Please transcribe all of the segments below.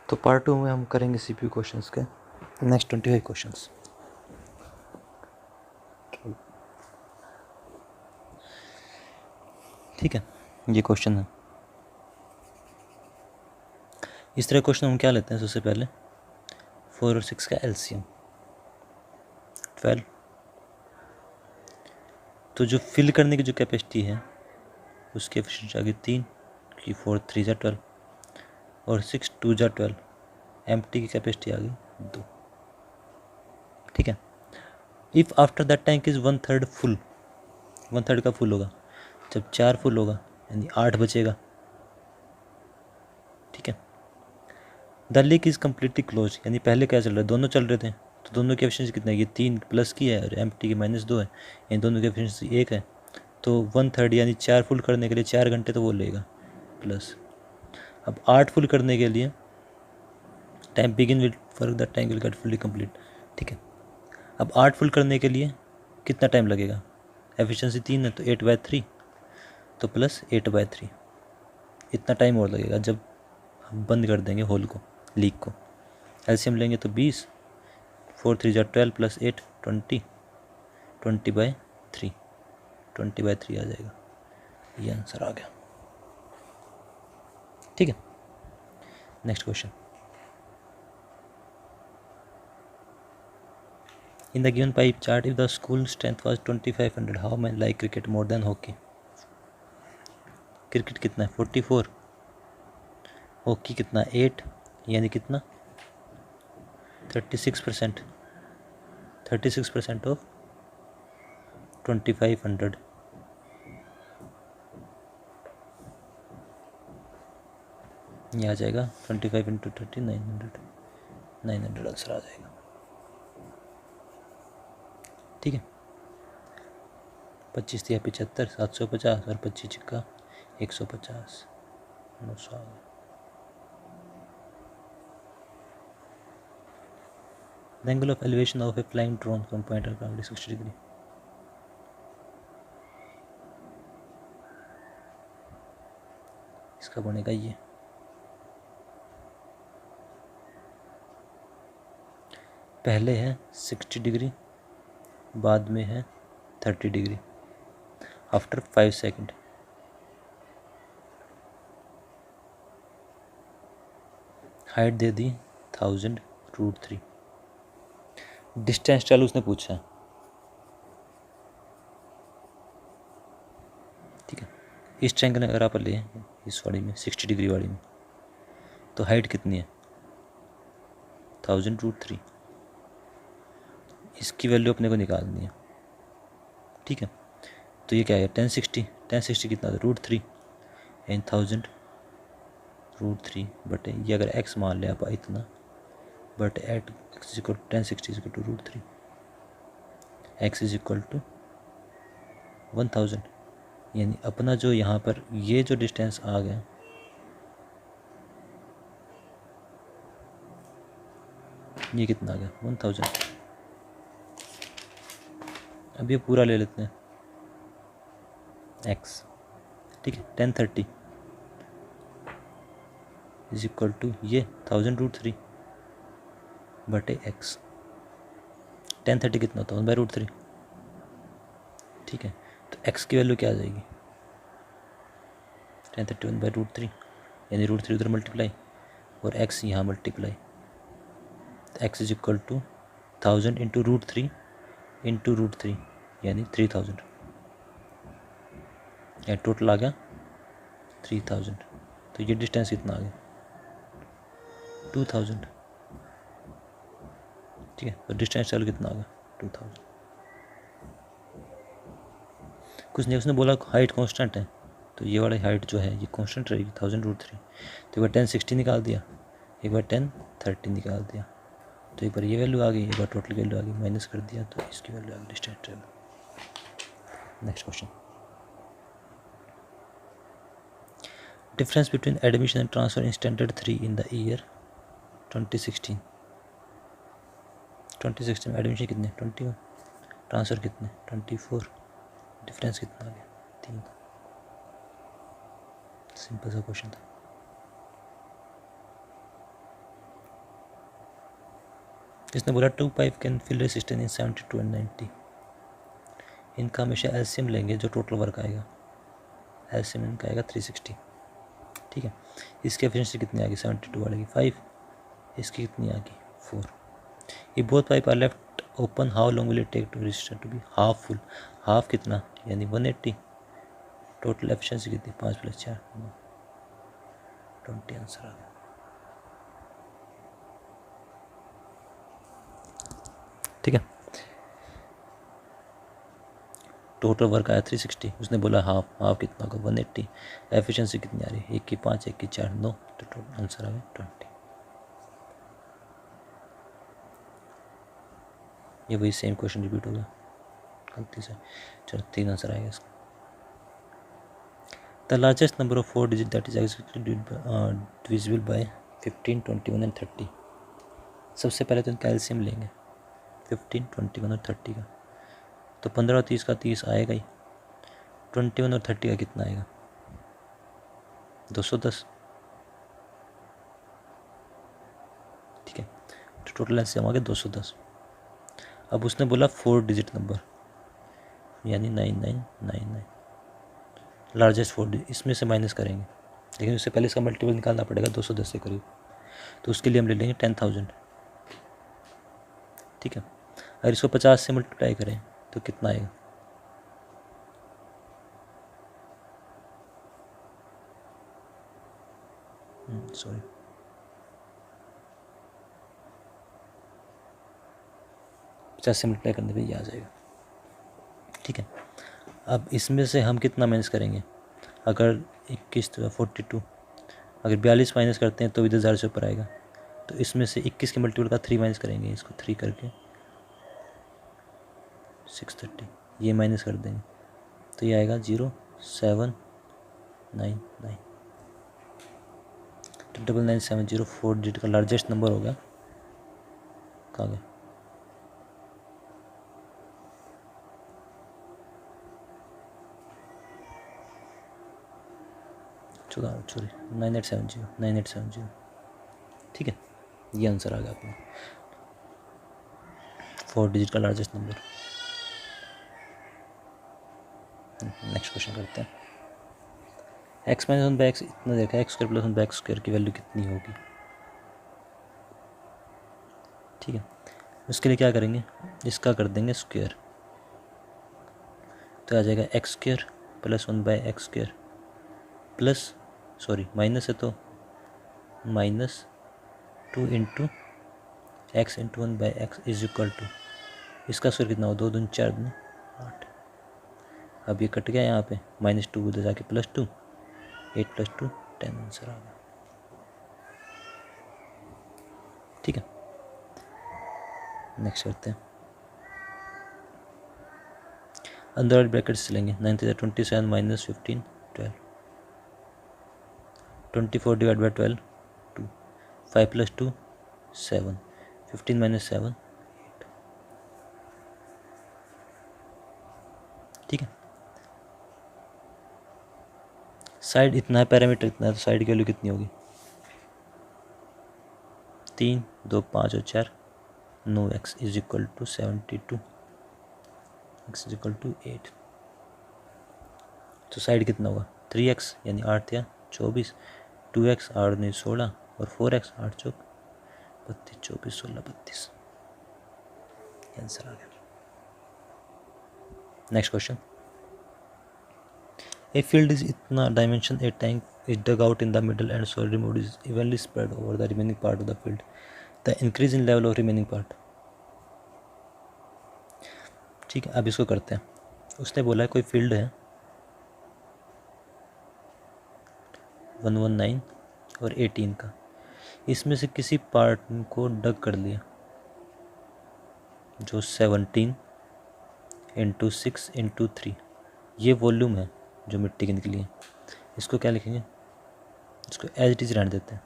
तो पार्ट 2 में हम करेंगे CPU क्वेश्चंस के नेक्स्ट 25 क्वेश्चंस। ठीक है, ये क्वेश्चन है। इस तरह क्वेश्चन हम क्या लेते हैं, सबसे पहले 4 और 6 का एलसीएम 12। तो जो फिल करने की जो कैपेसिटी है उसकी एफिशिएंसी आ गई 3 की 4 3 जा 12 और 6 2 जा 12। एम्प्टी की कैपेसिटी आ गई 2। ठीक है, if after that tank is 1/3 full, 1/3 का फुल होगा जब 4 फुल होगा यानी 8 बचेगा। ठीक है, the leak is completely close, यानी पहले क्या चल रहा है, दोनों चल रहे थे तो दोनों की एफिशिएंसी कितना है, ये 3 प्लस की है और एम्प्टी की -2 है, यानी दोनों की एफिशिएंसी 1 है। तो 1/3 यानी 4 फुल करने के लिए 4 घंटे तो वो लेगा प्लस। अब 8 फुल करने के लिए time begin will for the tank will get fully complete. ठीक है, अब 8 फुल करने के लिए कितना टाइम लगेगा, एफिशिएंसी 3 है तो 8/3 तो प्लस 8/3 इतना टाइम और लगेगा जब हम बंद कर देंगे होल को, लीक को। एलसीएम लेंगे तो 20, 4 3 जा 12 प्लस 8 20, 20/3 20/3 आ जाएगा, ये आंसर आ गया। ठीक है, next question. In the given pie chart, if the school strength was 2500, how many like cricket more than hockey? Cricket कितना है 44, हॉकी कितना 8, यानी कितना 36%, 36% ऑफ 2500। ये आ जाएगा 25 इंटू 30 900, 900 आंसर आ जाएगा। ठीक है, 25 या 75 750 और 25 का 150 900 आ गया। The angle of elevation of a flying drone from point or ground is 60 degree. इसका बनेगा ये, पहले है 60 डिग्री, बाद में है 30 डिग्री आफ्टर 5 सेकेंड। हाइट दे दी 1000√3। डिस्टेंस चलो उसने पूछा है। ठीक है, इस ट्रायंगल अगर आप ले इस वाली में 60 डिग्री वाली में तो हाइट कितनी है 1000√3, इसकी वैल्यू अपने को निकालनी है। ठीक है, तो ये क्या है 1060 कितना था √3 यानी 1000√3 बटे ये अगर x मान ले आप इतना but at x equal 1060 equal to √3, x is equal to 1000, यानी अपना जो यहाँ पर ये जो डिस्टेंस आ गया ये कितना आ गया 1000। अब ये पूरा ले लेते हैं x। ठीक है, 1030 इज इक्वल टू ये 1000√3 बटे x। 1030 कितना होता है 1/√3। ठीक है, तो x की वैल्यू क्या आ जाएगी 1030 1/√3 यानी √3 उधर मल्टीप्लाई और x यहाँ मल्टीप्लाई, तो x is equal to 1000 into √3 into √3 यानी 3000, या टोटल आ गया 3000। तो ये डिस्टेंस कितना आ गया 2000। ठीक है, तो डिस्टेंस चल कितना आ गया 2000। कुछ नहीं, उसने बोला हाइट कांस्टेंट है तो ये वाली हाइट जो है ये कांस्टेंट रहेगी 1000√3। तो एक बार 1060 निकाल दिया, एक बार 1030 निकाल दिया, तो एक बार ये वैल्यू आ गई, एक बार टोटल वैल्यू आ गई, माइनस कर दिया तो इसकी वैल्यू आ गई distance travel. Next question, difference between admission and transfer in standard 3 in the year 2016। 2016 में एडमिशन कितने 21, ट्रांसफ़र कितने 24, डिफरेंस कितना आ गया 3। सिंपल सा क्वेश्चन था। इसने बोला 2 pipe can fill resistance in 72 and 90। इनका हमेशा एलसीएम लेंगे जो टोटल वर्क आएगा, एलसीएम इनका आएगा 360। ठीक है, इसकी एफिशिएंसी कितनी आ गई 72 वाले की 5, इसकी कितनी आ गई 4। ये both pipe are left open, how long will it take to register to be half full. Half कितना यानी 180। टोटल एफिशिएंसी कितनी 5 + 4 20 आंसर आ गया। ठीक है, टोटल वर्क आया 360, उसने बोला हाफ, हाफ कितना होगा 180। एफिशिएंसी कितनी आ रही है 1 की 5 1 की 4 9, तो टोटल आंसर आ गया 20। ये वही सेम क्वेश्चन रिपीट होगा गलती से। चलो 3 आंसर आएगा इसका। The largest number of 4 digit that is divisible by 15 21 and 30। सबसे पहले तो इनका एलसीएम लेंगे 15 21 और 30 का, तो 15 और 30 का 30 आएगा ही। 21 और 30 का कितना आएगा 210। ठीक है, तो टोटल एलसीएम आ गया 210। अब उसने बोला 4 डिजिट नंबर यानी 9999, लार्जेस्ट 4 डिजिट, इसमें से माइनस करेंगे, लेकिन उससे पहले इसका मल्टीपल निकालना पड़ेगा 210 से करीब, तो उसके लिए हम ले लेंगे 10,000। ठीक है, अगर इसको 50 से मल्टीप्लाई करें तो कितना आएगा सॉरी 50 से मल्टीप्लाई करने पे ये आ जाएगा। ठीक है, अब इसमें से हम कितना माइनस करेंगे, अगर 21 तो 42, अगर 42 माइनस करते हैं तो भी 10,000 से ऊपर आएगा, तो इसमें से 21 के मल्टीपल का 3 माइनस करेंगे, इसको 3 करके 630, ये माइनस कर देंगे तो ये आएगा 0799, तो 9970 4 डिजिट का लार्जेस्ट नंबर होगा। कहाँ गया 9870। ठीक है, ये आंसर आ गया अपना 4 डिजिट का लार्जेस्ट नंबर। नेक्स्ट क्वेश्चन करते हैं। एक्स माइनस 1/x इतना देखा है, x square plus 1/x square की वैल्यू कितनी होगी। ठीक है, उसके लिए क्या करेंगे, इसका कर देंगे स्क्वायर, तो आ जाएगा x square plus 1/x square plus minus है तो -2 into x into 1/x is equal to, इसका स्क्वायर कितना हो 2 दूनी 4 दूनी 8। अब ये कट गया यहाँ पे, -2 उधर जाके +2, 8 + 2 10 आंसर आ गया। ठीक है, नेक्स्ट करते हैं। अंदर वाले ब्रैकेट से लेंगे 9 × 27 - 15 12, 24 / 12 2, 5 + 2 7, 15 - 7 8। ठीक है, साइड इतना है, पैरामीटर इतना है, तो साइड की वैल्यू कितनी होगी 3 2 5 और 4 9x is equal to 72, x is equal to 8। तो साइड कितना होगा 3x यानी 8 या 24, 2x 8 नहीं 16 और 4x 8 चौक 32, 24 16 32 आंसर आ गया। Next question, A field is इतना dimension, a tank is dug out in the middle and soil removed is evenly spread over the remaining part of the field. The increase in level of remaining part. ठीक है, अब इसको करते हैं। उसने बोला है कोई फील्ड है 119 और 18 का, इसमें से किसी पार्ट को डग कर लिया जो 17 × 6 × 3, ये वॉल्यूम है जो मिट्टी की निकली है। इसको क्या लिखेंगे, इसको एज इट इज रहने देते हैं।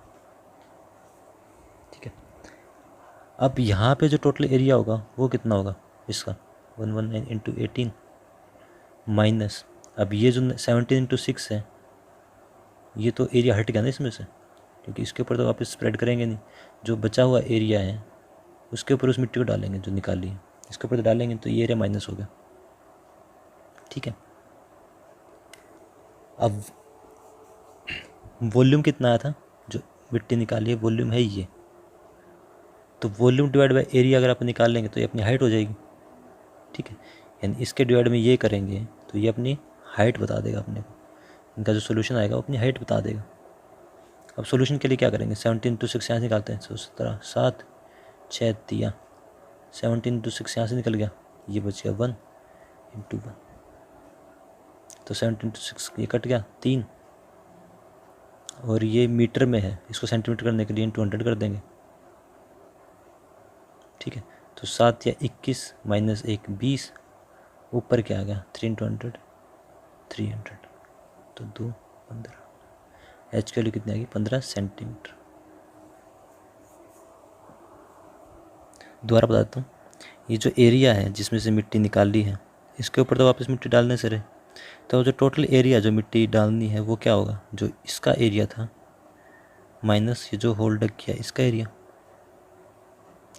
ठीक है, अब यहाँ पे जो टोटल एरिया होगा वो कितना होगा इसका 119 × 18 माइनस, अब ये जो 17 × 6 है ये तो एरिया हट गया ना इसमें से, क्योंकि इसके ऊपर तो वापस स्प्रेड करेंगे नहीं। जो बचा हुआ एरिया है उसके ऊपर उस मिट्टी को डालेंगे जो निकाली है, इसके ऊपर डालेंगे तो ये एरिया माइनस हो गया। ठीक है, अब वॉल्यूम कितना आया था जो मिट्टी निकाली है, वॉल्यूम है ये, तो वॉल्यूम डिवाइड बाय एरिया अगर आप निकाल लेंगे तो ये अपनी हाइट हो जाएगी। ठीक है, यानी इसके डिवाइड में ये करेंगे तो ये अपनी हाइट बता देगा अपने को, इनका जो सोल्यूशन आएगा वो अपनी हाइट बता देगा। अब सोल्यूशन के लिए क्या करेंगे, 17 इंटू 6 यहाँ से निकालते हैं, 17 7 6 3 17 इंटू 6 यहाँ से निकल गया, ये बच गया 1 इंटू 1, तो 17 इंटू 6 ये कट गया 3, और ये मीटर में है, इसको सेंटीमीटर करने के लिए इंटू 100 कर देंगे। ठीक है, तो 7 या 21 माइनस 1 20, ऊपर क्या आ गया 3 इंटू 100 300, तो 2 15, एच की वैल्यू कितनी आ गई 15 सेंटीमीटर। दोबारा बताता हूँ, ये जो एरिया है जिसमें से मिट्टी निकाली है, इसके ऊपर तो वापस मिट्टी डालने से रहे, तो जो टोटल एरिया जो मिट्टी डालनी है वो क्या होगा, जो इसका एरिया था माइनस ये जो होल डग किया इसका एरिया।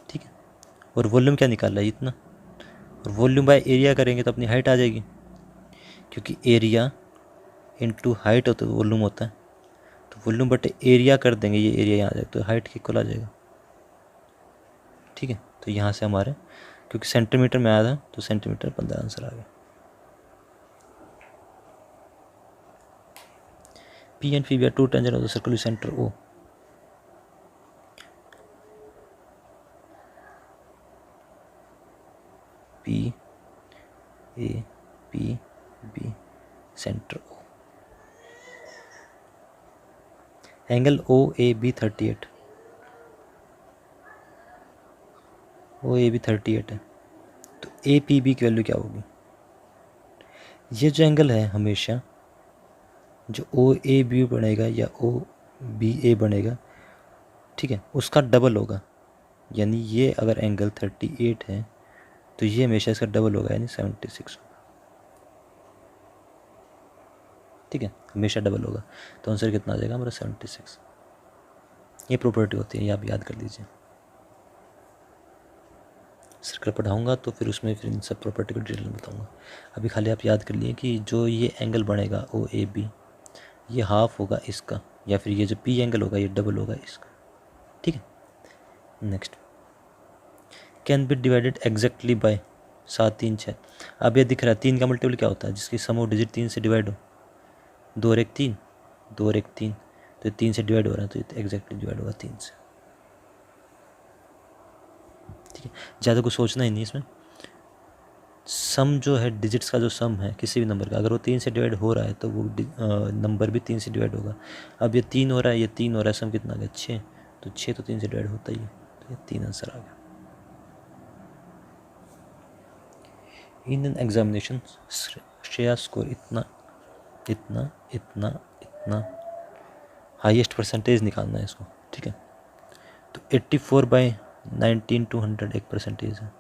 ठीक है, और वॉल्यूम क्या निकाला है इतना, और वॉल्यूम बाय एरिया करेंगे तो अपनी हाइट आ जाएगी, क्योंकि एरिया इंटू हाइट होता है वॉल्यूम होता है, तो वॉल्यूम बटे एरिया कर देंगे, ये एरिया यहाँ आ जाएगा तो हाइट के इक्वल आ जाएगा। ठीक है, तो यहाँ से हमारे क्योंकि सेंटीमीटर में आया था तो सेंटीमीटर 15 आंसर आ गया। P and P are two tangents of the circular center O. P A P B center O. Angle OAB 38, OAB 38 है, तो APB की वैल्यू क्या होगी, ये जो एंगल है हमेशा जो OAB बनेगा या OBA बनेगा, ठीक है, उसका डबल होगा, यानी ये अगर एंगल 38 है तो ये हमेशा इसका डबल होगा, यानी 76 होगा। ठीक है, हमेशा डबल होगा, तो आंसर कितना आ जाएगा हमारा 76। ये प्रॉपर्टी होती है, ये आप याद कर लीजिए, सर्कल पढ़ाऊँगा तो फिर उसमें फिर इन सब प्रॉपर्टी को डिटेल में बताऊँगा। अभी खाली आप याद कर लिए कि जो ये एंगल बनेगा OAB, ये हाफ होगा इसका, या फिर ये जो P एंगल होगा ये डबल होगा इसका। ठीक है, next, can be divided exactly by 7 3 6। अब ये दिख रहा है 3 का मल्टीपल क्या होता है, जिसकी सम ऑफ डिजिट 3 से डिवाइड हो, 2 और 1 3, 2 और 1 3, तो 3 से डिवाइड हो रहा है तो ये एग्जैक्टली डिवाइड होगा 3 से। ठीक है, ज़्यादा कुछ सोचना ही नहीं इसमें, सम जो है डिजिट्स का जो सम है किसी भी नंबर का, अगर वो 3 से डिवाइड हो रहा है तो वो नंबर भी 3 से डिवाइड होगा। अब ये 3 हो रहा है, ये 3 हो रहा है, सम कितना आ गया 6, तो 6 तो 3 से डिवाइड होता ही है, तो ये 3 आंसर आ गया। In an examination Shreya score इतना इतना इतना इतना, हाईएस्ट परसेंटेज निकालना है इसको। ठीक है, तो 84/19 to 100 एक परसेंटेज है।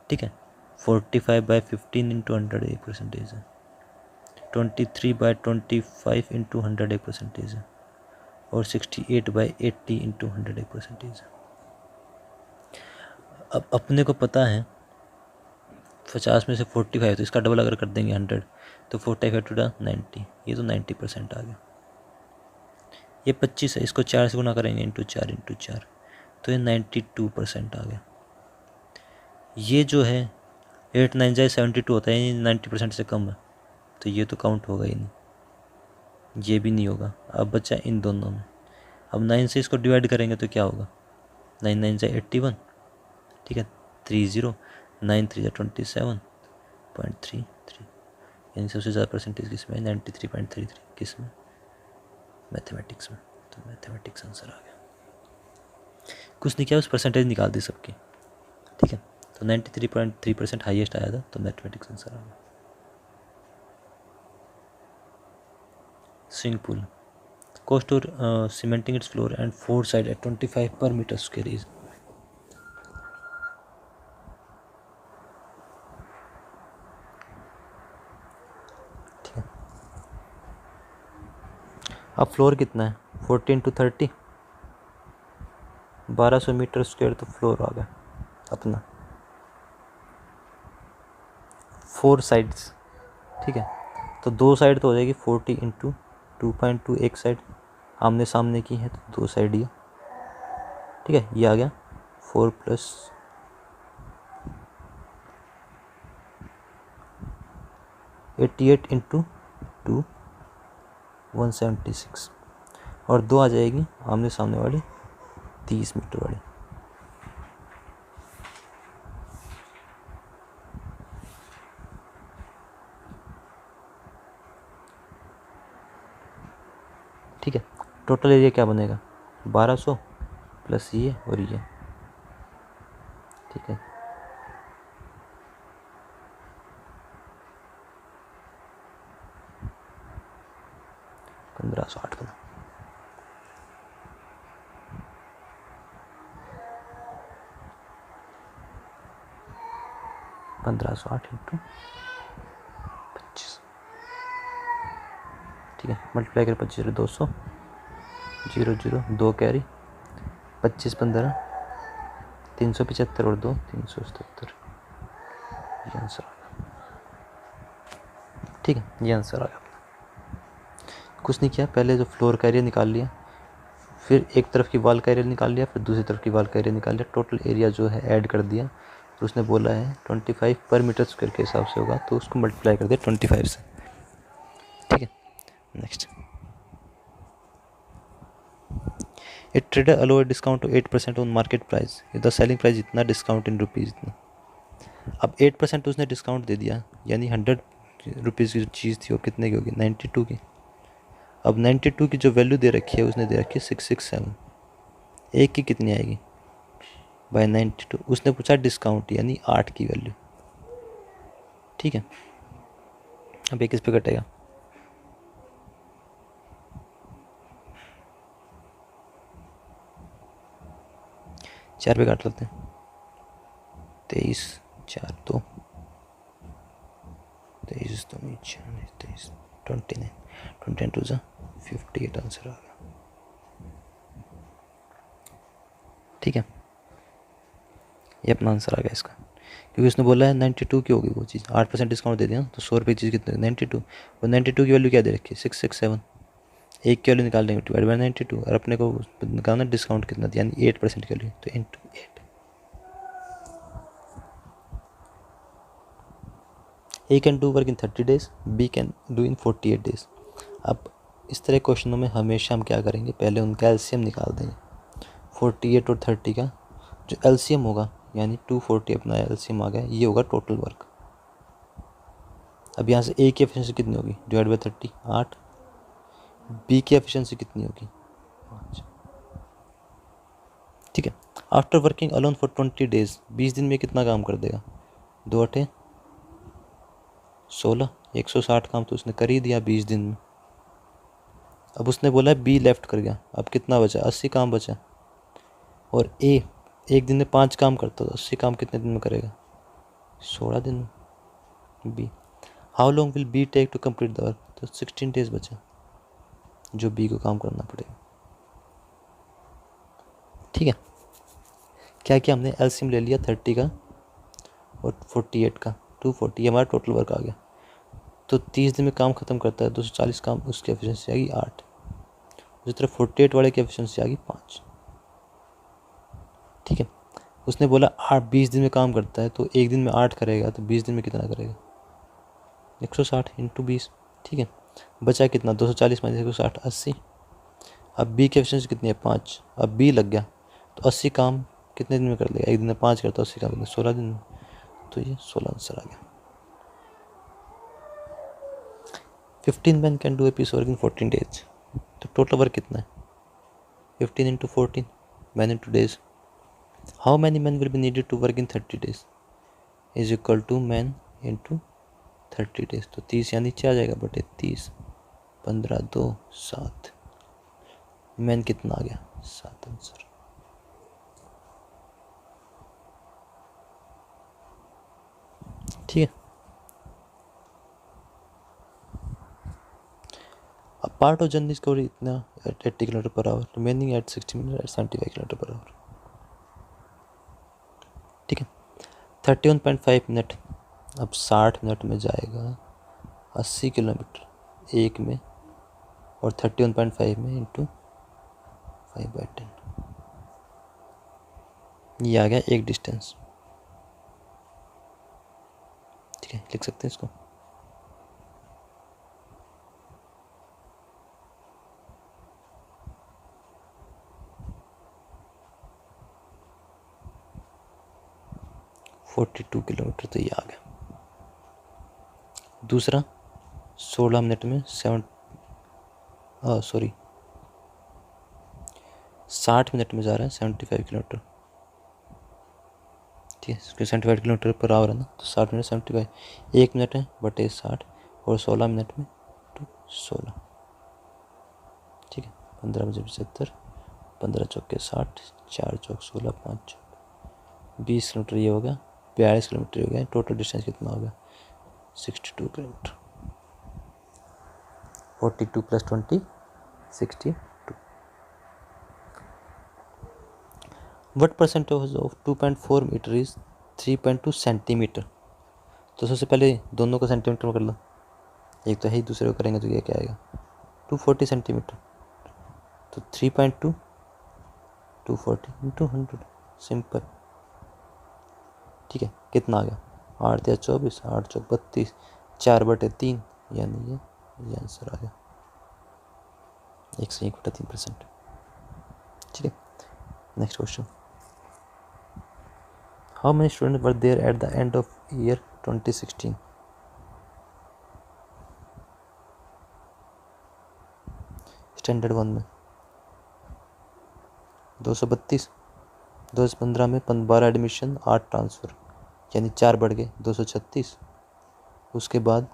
ठीक है, 45/15 into 100 एक परसेंटेज है, 23/25 into 100 एक परसेंटेज है, और 68/80 into 100 एक परसेंटेज है। अब अपने को पता है 50 में से 45, तो इसका डबल अगर कर देंगे 100 तो 45 टू 90, ये तो 90% आ गया। ये 25 है, इसको 4 से गुना करेंगे इंटू 4 तो ये 92% आ गया। ये जो है 8 9 जाए 72 होता है, ये 90% से कम है, तो ये तो काउंट होगा ही नहीं, ये भी नहीं होगा। अब बचा इन दोनों में, अब 9 से इसको डिवाइड करेंगे तो क्या होगा, 9 9 जाए 81, ठीक है 30, 9 3 27.33, यानी सबसे ज़्यादा परसेंटेज किस में है 93.33, किस में, मैथमेटिक्स में, तो मैथमेटिक्स आंसर आ गया। कुछ नहीं किया, उस परसेंटेज निकाल दी सबकी। ठीक है, तो 93.3% हाईएस्ट आया था, तो मैथमेटिक्स आंसर आ गया। Swimming pool, cost of cementing its floor and 4 sides at 25 per meter square is, ठीक है। अब फ्लोर कितना है 14 to 30, 1200 मीटर स्क्वायर तो फ्लोर आ गया। अपना 4 साइड्स, ठीक है। तो 2 साइड तो हो जाएगी 40 इंटू 2.2, एक साइड आमने सामने की है तो 2 साइड ये, ठीक है। ये आ गया 4 प्लस 88 इंटू 2 176, और 2 आ जाएगी आमने सामने वाली 30 मीटर वाली। ठीक है, टोटल एरिया क्या बनेगा 1200 प्लस ये और ये, ठीक है। पंद्रह सौ आठ बना, 1508 इंटू 25, ठीक है। मल्टीप्लाई कर 25 200, 0 0 2 कैरी, 25 15 375 और 2 377, ये आंसर आ गया, ठीक है। ये आंसर आ गया। कुछ नहीं किया, पहले जो फ्लोर का एरिया निकाल लिया, फिर एक तरफ की वॉल का एरिया निकाल लिया, फिर दूसरी तरफ की वॉल का एरिया निकाल लिया, टोटल एरिया जो है ऐड कर दिया। तो उसने बोला है 25 पर मीटर स्क्वायर के हिसाब से होगा, तो उसको मल्टीप्लाई कर दिया 25 से, ठीक है। Next, a trader allow a discount 8% on market price, the selling price इतना, डिस्काउंट इन रुपीज़ इतना। अब 8% उसने डिस्काउंट दे दिया, यानी 100 रुपीज़ की जो चीज़ थी वो कितने की होगी 92 की। अब 92 की जो वैल्यू दे रखी है उसने दे रखी है 667, एक की कितनी आएगी बाय 92। उसने पूछा डिस्काउंट यानी 8 की वैल्यू, ठीक है। अब एक इस पे कटेगा, चार पे काट लेते हैं, 23 4 2 23 तो 23 29 29 टू 58 आंसर आ गया, ठीक है। ये अपना आंसर आ गया इसका, क्योंकि उसने बोला है 92 की होगी वो चीज़, 8% डिस्काउंट दे दिया तो 100 रुपये की चीज़ कितनी 92, वो 92 की वैल्यू क्या दे रखी है 667, एक की वैल्यू निकाल देंगे डिवाइड बाय 92, और अपने को निकालना डिस्काउंट कितना दिया यानी 8% की वैल्यू, तो into 8। A can do work in 30 days, B can do in 48 days. अब इस तरह क्वेश्चनों में हमेशा हम क्या करेंगे, पहले उनका एलसीएम निकाल देंगे। 48 और 30 का जो एलसीएम होगा, यानी 240 अपना एलसीएम आ गया, ये होगा टोटल वर्क। अब यहाँ से ए की एफिशिएंसी कितनी होगी डिवाइड बाय 30 8, बी की एफिशिएंसी कितनी होगी 5, ठीक है। After working alone for 20 days, 20 दिन में कितना काम कर देगा 2 8 16, 160 काम तो उसने कर ही दिया 20 दिन में। अब उसने बोला है बी लेफ्ट कर गया, अब कितना बचा 80 काम बचा, और ए एक दिन में 5 काम करता, तो 80 काम कितने दिन में करेगा 16 दिन में। B how long will be take to complete the work, तो 16 डेज बचा जो बी को काम करना पड़ेगा, ठीक है। क्या किया हमने एलसीएम ले लिया 30 का और 48 का, 240 हमारा टोटल वर्क आ गया। तो 30 दिन में काम खत्म करता है 240 काम, उसकी एफिशिएंसी आ गई 8, उसी तरह 48 वाले की एफिशिएंसी आ गई 5, ठीक है। उसने बोला 20 दिन में काम करता है, तो एक दिन में 8 करेगा, तो 20 दिन में कितना करेगा 160 इंटू 20, ठीक है। बचा कितना 240 माइनस 160 80। अब बी की एफिशिएंसी कितनी है 5, अब बी लग गया तो 80 काम कितने दिन में कर लेगा, एक दिन में 5 करता है 80 काम 16 दिन में, तो ये 16 आंसर आ गया। 15 man can do a piece work in 14 days, तो टोटल वर्क कितना है 15 into 14 man into days. How many man will be needed to work in 30 days is equal to man into 30 days, तो 30 यहाँ नीचे आ जाएगा बटे 30, 15 2 7, मैन कितना आ गया 7 आंसर, ठीक है। A part of journey is covered इतना at 80 km/h, remaining at 60 minutes at 75 km/h, ठीक है। 31.5 मिनट। अब 60 मिनट में जाएगा 80 किलोमीटर एक में, और 31.5 में इंटू 5/10, ये आ गया एक डिस्टेंस। ठीक है, लिख सकते हैं इसको। (42 किलोमीटर), तो ये आ गया। दूसरा 16 मिनट में 60 मिनट में जा रहा है 75 किलोमीटर। ठीक है, 75 किलोमीटर पर आवर है ना, तो 60 मिनट 75, 1 मिनट है बटे 60, और 16 मिनट में तो 16। ठीक है, 15 बजे 75, 15 चौके 60, 4 चौक 16, 5 चौक 20 किलोमीटर, ये हो गया 42 किलोमीटर हो गया। टोटल डिस्टेंस कितना हो गया? 62 kilometre. 42 + 20 62। What percentage of 2.4 metre is 3.2 centimetre? तो सबसे पहले दोनों को सेंटीमीटर में कर लो, एक तो है ही, दूसरे को करेंगे तो ये क्या आएगा? 240 सेंटीमीटर। तो 3.2 240 × 100, सिंपल। ठीक है, कितना आ गया? 8 या 24, 8 चौक 32, 4/3, यानी ये आंसर आ गया 101/3%। ठीक है, next question. How many student were there at the end of year 2016? Standard 1 में 232, 2015 में 12 एडमिशन 8 ट्रांसफ़र, यानी 4 बढ़ गए 236। उसके बाद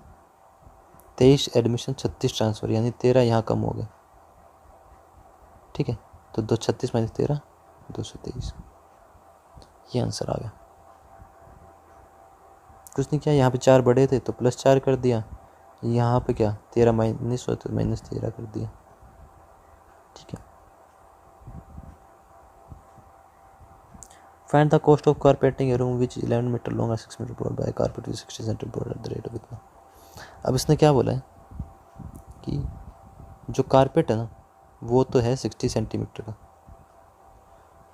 23 एडमिशन 36 ट्रांसफ़र, यानी 13 यहाँ कम हो गए। ठीक है, तो 236 - 13 223, ये आंसर आ गया। कुछ नहीं किया, यहाँ पे 4 बढ़े थे तो +4 कर दिया, यहाँ पे क्या 13 माइनस हो तो -13 कर दिया। ठीक है, find the cost of carpeting a room which 11 metre long और 6 metre broad by carpet 60 centimetre broad at the rate of इतना। अब इसने क्या बोला है कि जो कारपेट है ना वो तो है 60 सेंटीमीटर का,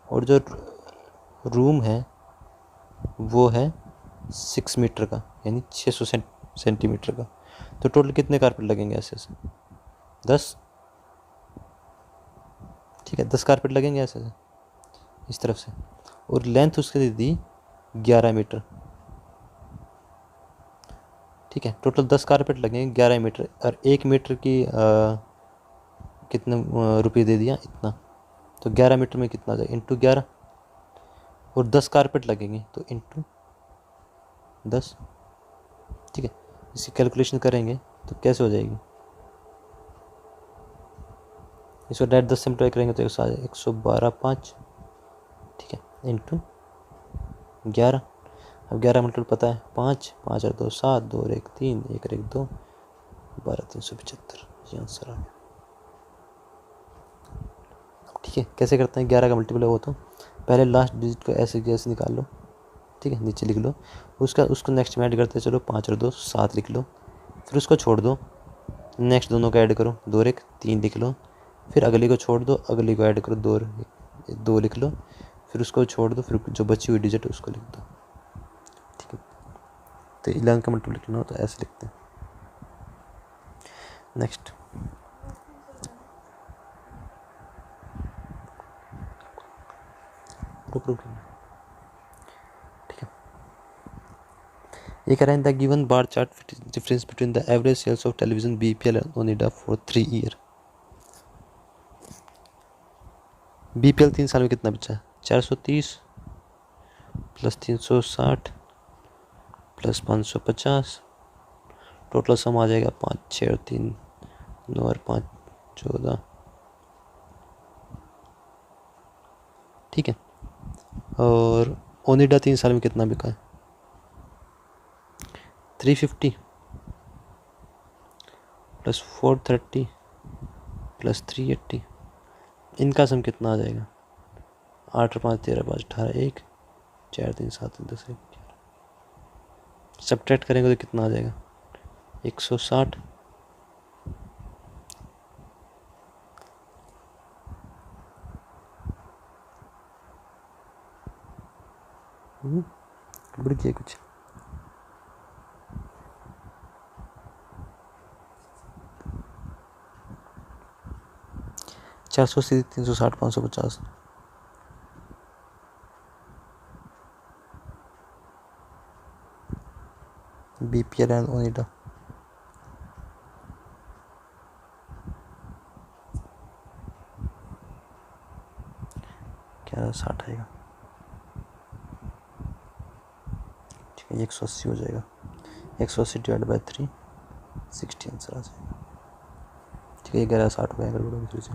और जो रूम है वो है 6 मीटर का, यानी 600 सेंटीमीटर का। तो टोटल कितने कारपेट लगेंगे ऐसे ऐसे? 10। ठीक है, 10 कारपेट लगेंगे ऐसे ऐसे इस तरफ से, और लेंथ उसके दे दी 11 मीटर। ठीक है, टोटल 10 कारपेट लगेंगे 11 मीटर, और 1 मीटर की कितने रुपये दे दिया? इतना। तो 11 मीटर में कितना आ जाएगा? इंटू 11, और 10 कारपेट लगेंगे तो इंटू 10। ठीक है, इसकी कैलकुलेशन करेंगे तो कैसे हो जाएगी? इसको डायरेक्ट 10 से मल्टीप्लाई करेंगे तो 112.5। ठीक है, इंटू 11। अब 11 मल्टीपल पता है 5, 5 और 2 7, 2 और 1 3, 1 और 1 2, 12 375, ये आंसर आ गया। ठीक है, कैसे करते हैं? 11 का मल्टीपल हो तो पहले लास्ट डिजिट को ऐसे जैसे निकाल लो। ठीक है, नीचे लिख लो, उसको नेक्स्ट में ऐड करते चलो, 5 और 2 7 लिख लो, फिर उसको छोड़ दो, नेक्स्ट दोनों को ऐड करो, 2 और 1 3 लिख लो, फिर अगली को छोड़ दो, अगली को ऐड करो, 2 और 2 लिख लो, फिर उसको छोड़ दो, फिर जो बची हुई डिजिट उसको लिख दो। ठीक है, तो 11 का मल्टीपल लिखना हो तो ऐसे लिखते हैं। नेक्स्ट, ठीक है, ये कह रहा है the given bar chart difference between the average sales of television BPL and Onida for 3 year. BPL 3 साल में कितना बेचा है? 430 + 360 + 550, टोटल सम आ जाएगा 5 6 और 3 9 और 5 14। ठीक है, और ओनिडा 3 साल में कितना बिका है? 350 + 430 + 380, इनका सम कितना आ जाएगा? 8 और 5 13 5 18 1 4 3 7 10 11। सब्ट्रैक्ट करेंगे तो कितना आ जाएगा 160। गड़बड़ किया कुछ। चार सौ 360 550 BPL एंड ओनिडा। क्या 60 आएगा, ठीक है 180 हो जाएगा। 180 डिवाइड बाई 3 60 आंसर आ जाएगा। ठीक है 1160 हो गया अगर बड़ों दूसरी से,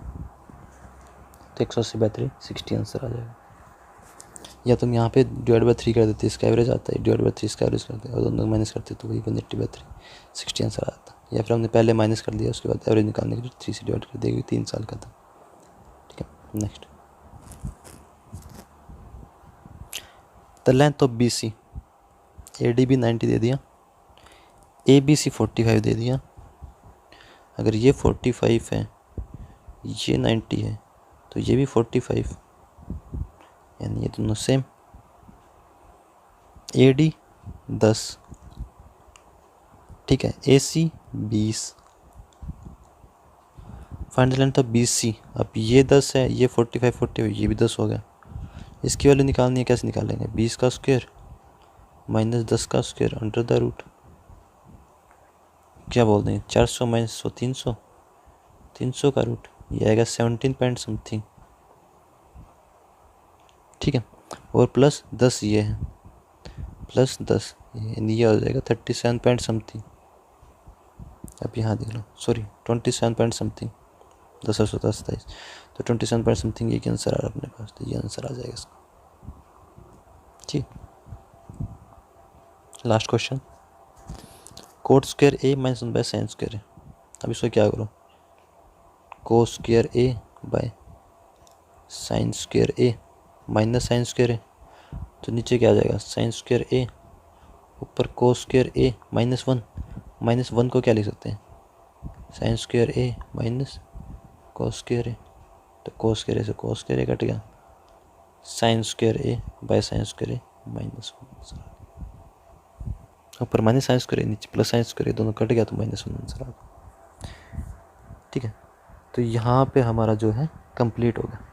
तो 180 बाई 3 60 आंसर आ जाएगा। या तुम यहाँ पे डिवाइड बाई 3 कर देते, इसका एवरेज आता है, डिवाइड बाई 3 इसका एवरेज करते हैं और दोनों माइनस करते तो वही 180 बाई 3 60 आंसर आता। या फिर हमने पहले माइनस कर दिया, उसके बाद एवरेज निकालने के लिए 3 से डिवाइड कर देगी, 3 साल का था। ठीक है next, the length of BC ADB 90 दे दिया, ABC 45 दे दिया। अगर ये 45 है, ये 90 है, तो ये भी 45, यानी ये दोनों सेम। AD 10, ठीक है, AC 20। Find the length of BC। अब ये 10 है, ये 45 45, ये भी 10 हो गया। इसकी वैल्यू निकालनी है, कैसे निकालेंगे, 20 का स्क्वायर माइनस 10 का स्क्वायर अंडर द रूट, क्या बोल दें 400 माइनस 100 300, 300 का रूट, ये आएगा 17 पॉइंट समथिंग। ठीक है, और प्लस 10 ये है, प्लस 10 ये हो जाएगा 37 पॉइंट समथिंग। अब यहाँ देख लो, सॉरी 27 पॉइंट समथिंग, 10 और 17 27, तो 27 पॉइंट समथिंग ये आंसर आ रहा है अपने पास, तो ये आंसर आ जाएगा इसका। ठीक, last question, coat square A minus 1 by sine square है। अब इसको क्या करो, cos square A by sine square A minus sine square है, तो नीचे क्या आ जाएगा, साइन स्क्वायर A ऊपर cos square A minus 1, minus 1 को क्या लिख सकते हैं, sine square A minus cos square A, तो कोस स्क्वायर A से कोस स्क्वायर A कट गया, sine square A by sine square A minus 1, ऊपर माइनस साइन स्क्वायर A नीचे प्लस साइन स्क्वायर A, दोनों कट गया तो minus 1 answer आ गया। ठीक है, तो यहाँ पे हमारा जो है कंप्लीट हो गया।